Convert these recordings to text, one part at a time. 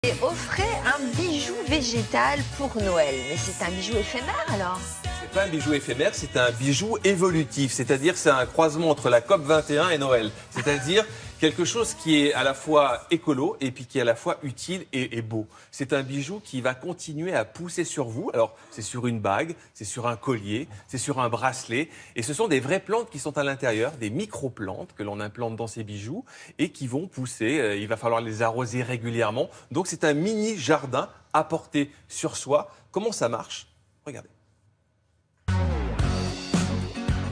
Et offrait un bijou végétal pour Noël. Mais c'est un bijou éphémère alors? C'est pas un bijou éphémère, c'est un bijou évolutif. C'est-à-dire c'est un croisement entre la COP 21 et Noël. C'est-à-dire quelque chose qui est à la fois écolo et puis qui est à la fois utile et beau. C'est un bijou qui va continuer à pousser sur vous. Alors c'est sur une bague, c'est sur un collier, c'est sur un bracelet. Et ce sont des vraies plantes qui sont à l'intérieur, des micro-plantes que l'on implante dans ces bijoux et qui vont pousser. Il va falloir les arroser régulièrement. Donc c'est un mini jardin à porter sur soi. Comment ça marche? Regardez.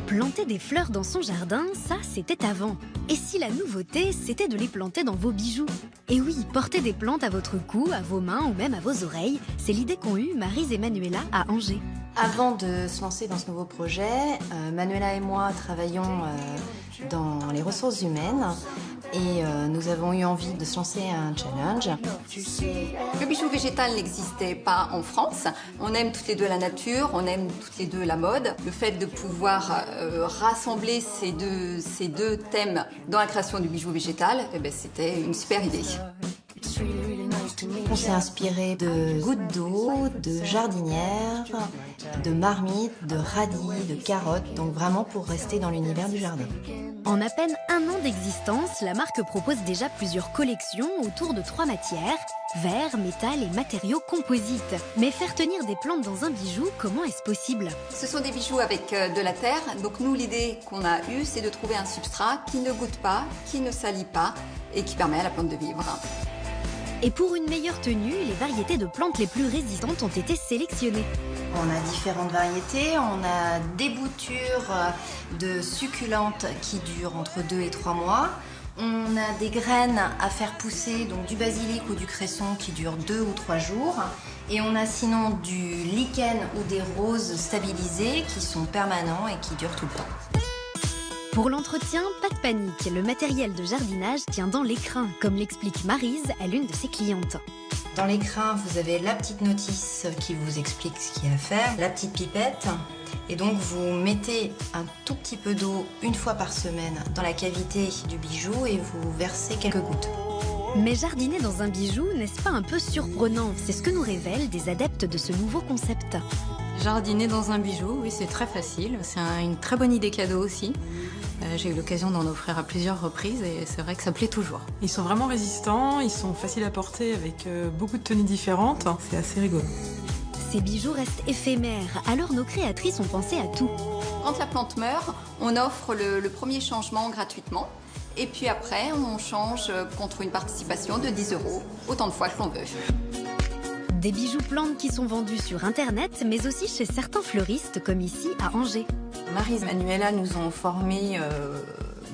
Planter des fleurs dans son jardin, ça c'était avant. Et si la nouveauté, c'était de les planter dans vos bijoux? Et oui, porter des plantes à votre cou, à vos mains ou même à vos oreilles, c'est l'idée qu'ont eue Maryse et Manuela à Angers. Avant de se lancer dans ce nouveau projet, Manuela et moi travaillons dans les ressources humaines et nous avons eu envie de se lancer un challenge. Le bijou végétal n'existait pas en France. On aime toutes les deux la nature, on aime toutes les deux la mode. Le fait de pouvoir rassembler ces deux thèmes dans la création du bijou végétal, eh ben, c'était une super idée. On s'est inspiré de gouttes d'eau, de jardinières, de marmites, de radis, de carottes, donc vraiment pour rester dans l'univers du jardin. En à peine un an d'existence, la marque propose déjà plusieurs collections autour de 3 matières, verre, métal et matériaux composites. Mais faire tenir des plantes dans un bijou, comment est-ce possible? Ce sont des bijoux avec de la terre, donc nous l'idée qu'on a eue, c'est de trouver un substrat qui ne goûte pas, qui ne salit pas et qui permet à la plante de vivre. Et pour une meilleure tenue, les variétés de plantes les plus résistantes ont été sélectionnées. On a différentes variétés, on a des boutures de succulentes qui durent entre 2 et 3 mois. On a des graines à faire pousser, donc du basilic ou du cresson qui durent 2 ou 3 jours. Et on a sinon du lichen ou des roses stabilisés qui sont permanents et qui durent tout le temps. Pour l'entretien, pas de panique, le matériel de jardinage tient dans l'écrin, comme l'explique Maryse à l'une de ses clientes. Dans l'écrin, vous avez la petite notice qui vous explique ce qu'il y a à faire, la petite pipette, et donc vous mettez un tout petit peu d'eau une fois par semaine dans la cavité du bijou et vous versez quelques gouttes. Mais jardiner dans un bijou, n'est-ce pas un peu surprenant? C'est ce que nous révèlent des adeptes de ce nouveau concept. Jardiner dans un bijou, oui, c'est très facile. C'est une très bonne idée cadeau aussi. J'ai eu l'occasion d'en offrir à plusieurs reprises et c'est vrai que ça plaît toujours. Ils sont vraiment résistants, ils sont faciles à porter avec beaucoup de tenues différentes. C'est assez rigolo. Ces bijoux restent éphémères, alors nos créatrices ont pensé à tout. Quand la plante meurt, on offre le premier changement gratuitement. Et puis après, on change contre une participation de 10 €, autant de fois que l'on veut. Des bijoux plantes qui sont vendus sur Internet, mais aussi chez certains fleuristes, comme ici à Angers. Maryse et Manuela nous ont formés,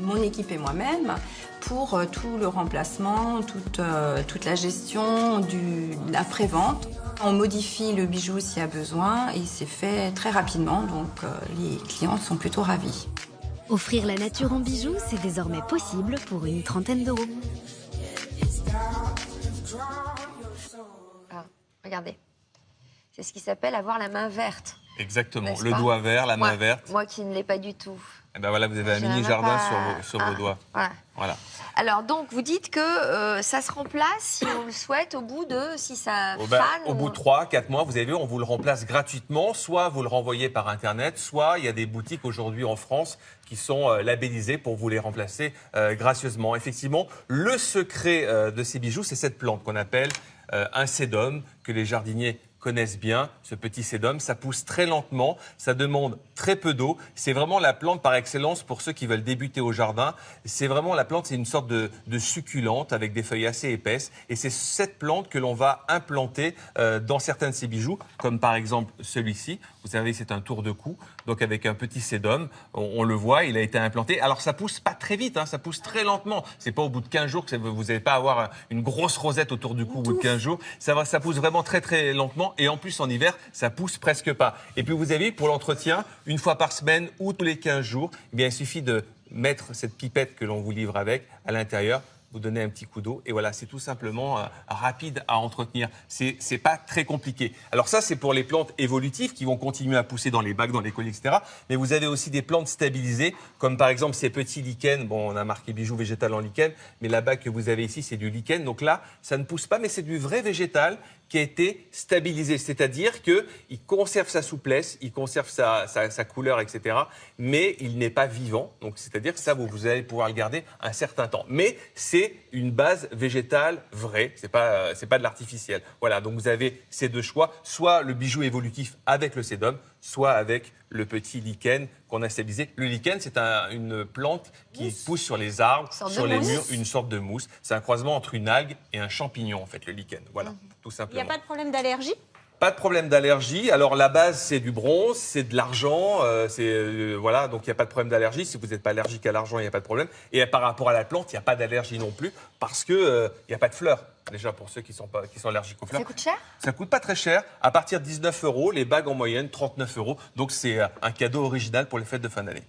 mon équipe et moi-même, pour tout le remplacement, toute la gestion de l'après-vente. On modifie le bijou s'il y a besoin et c'est fait très rapidement, donc les clients sont plutôt ravis. Offrir la nature en bijoux, c'est désormais possible pour une trentaine d'euros. Ah, regardez. C'est ce qui s'appelle avoir la main verte. Exactement, le doigt vert, la main verte. Moi qui ne l'ai pas du tout. Et ben voilà, vous avez un mini jardin sur vos doigts. Voilà. Alors donc, vous dites que ça se remplace, si on le souhaite, au bout de, si ça fane... Au bout de 3-4 mois, vous avez vu, on vous le remplace gratuitement. Soit vous le renvoyez par Internet, soit il y a des boutiques aujourd'hui en France qui sont labellisées pour vous les remplacer gracieusement. Effectivement, le secret de ces bijoux, c'est cette plante qu'on appelle un sédum, que les jardiniers connaissent bien, ce petit sédum. Ça pousse très lentement, ça demande très peu d'eau. C'est vraiment la plante par excellence pour ceux qui veulent débuter au jardin. C'est vraiment la plante, c'est une sorte de succulente avec des feuilles assez épaisses. Et c'est cette plante que l'on va implanter dans certains de ces bijoux, comme par exemple celui-ci. Vous savez, c'est un tour de cou, donc avec un petit sédum. On le voit, il a été implanté. Alors ça pousse pas très vite, hein, ça pousse très lentement. C'est pas au bout de 15 jours que vous n'allez pas avoir une grosse rosette autour du cou au bout de 15 jours. Ça pousse vraiment très très lentement. Et en plus, en hiver, ça pousse presque pas. Et puis, vous avez, pour l'entretien, une fois par semaine ou tous les 15 jours, eh bien, il suffit de mettre cette pipette que l'on vous livre avec à l'intérieur, vous donnez un petit coup d'eau et voilà, c'est tout simplement rapide à entretenir. C'est pas très compliqué. Alors ça, c'est pour les plantes évolutives qui vont continuer à pousser dans les bacs, dans les colliers, etc. Mais vous avez aussi des plantes stabilisées, comme par exemple ces petits lichens. Bon, on a marqué bijou végétal en lichen, mais la bague que vous avez ici, c'est du lichen. Donc là, ça ne pousse pas, mais c'est du vrai végétal qui a été stabilisé, c'est-à-dire qu'il conserve sa souplesse, il conserve sa couleur, etc., mais il n'est pas vivant. Donc, c'est-à-dire que ça, vous allez pouvoir le garder un certain temps. Mais c'est une base végétale vraie, c'est pas de l'artificiel. Voilà, donc vous avez ces deux choix, soit le bijou évolutif avec le sédum, soit avec le petit lichen qu'on a stabilisé. Le lichen, c'est une plante qui pousse sur les arbres, sur les murs, une sorte de mousse. C'est un croisement entre une algue et un champignon, en fait, le lichen. Voilà, tout simplement. Il n'y a pas de problème d'allergie? Pas de problème d'allergie. Alors la base, c'est du bronze, c'est de l'argent, voilà, donc il n'y a pas de problème d'allergie. Si vous n'êtes pas allergique à l'argent, il n'y a pas de problème. Et par rapport à la plante, il n'y a pas d'allergie non plus parce que il n'y a pas de fleurs. Déjà pour ceux qui sont allergiques aux fleurs. Ça coûte cher? Ça coûte pas très cher. À partir de 19 €, les bagues en moyenne 39 €. Donc c'est un cadeau original pour les fêtes de fin d'année.